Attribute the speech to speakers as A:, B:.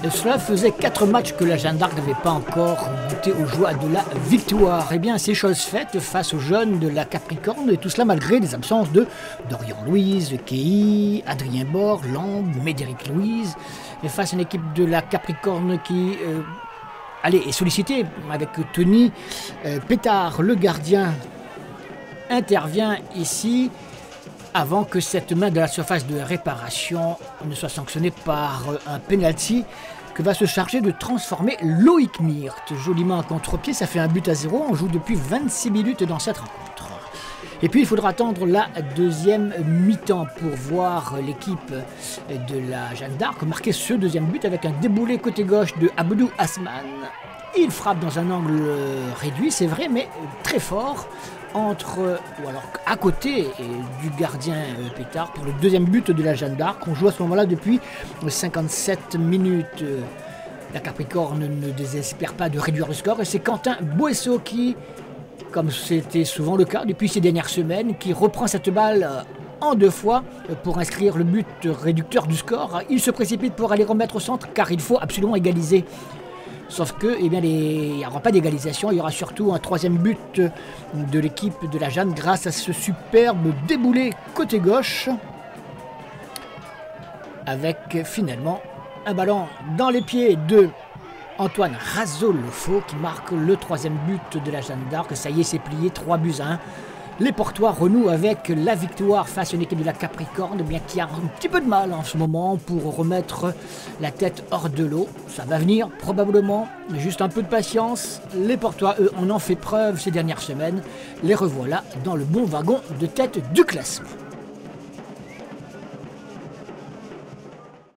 A: Et cela faisait 4 matchs que la Jeanne d'Arc n'avait pas encore goûté aux joies de la victoire. Eh bien, c'est chose faite face aux jeunes de la Capricorne, et tout cela malgré les absences de Dorian Louise, Kei, Adrien Bord, Lambe, Médéric Louise, et face à une équipe de la Capricorne qui est sollicitée avec Tony Pétard, le gardien, intervient ici avant que cette main de la surface de réparation ne soit sanctionnée par un penalty que va se charger de transformer Loïc Myrthe. Joliment à contre-pied, ça fait 1-0. On joue depuis 26 minutes dans cette rencontre. Et puis il faudra attendre la deuxième mi-temps pour voir l'équipe de la Jeanne d'Arc marquer ce deuxième but avec un déboulé côté gauche de Abdou Asman. Il frappe dans un angle réduit, c'est vrai, mais très fort, à côté du gardien Pétard pour le deuxième but de la Jeanne d'Arc. On joue à ce moment-là depuis 57 minutes. La Capricorne ne désespère pas de réduire le score et c'est Quentin Boesso qui, comme c'était souvent le cas depuis ces dernières semaines, qui reprend cette balle en 2 fois pour inscrire le but réducteur du score. Il se précipite pour aller remettre au centre car il faut absolument égaliser. Sauf que, il n'y aura pas d'égalisation, il y aura surtout un 3e but de l'équipe de la Jeanne grâce à ce superbe déboulé côté gauche. Avec finalement un ballon dans les pieds de Antoine Razolofo qui marque le 3e but de la Jeanne d'Arc. Ça y est, c'est plié, 3-1. Les Portois renouent avec la victoire face à une équipe de la Capricorne, bien qui a un petit peu de mal en ce moment pour remettre la tête hors de l'eau. Ça va venir probablement, mais juste un peu de patience. Les Portois, eux, en ont fait preuve ces dernières semaines. Les revoilà dans le bon wagon de tête du classement.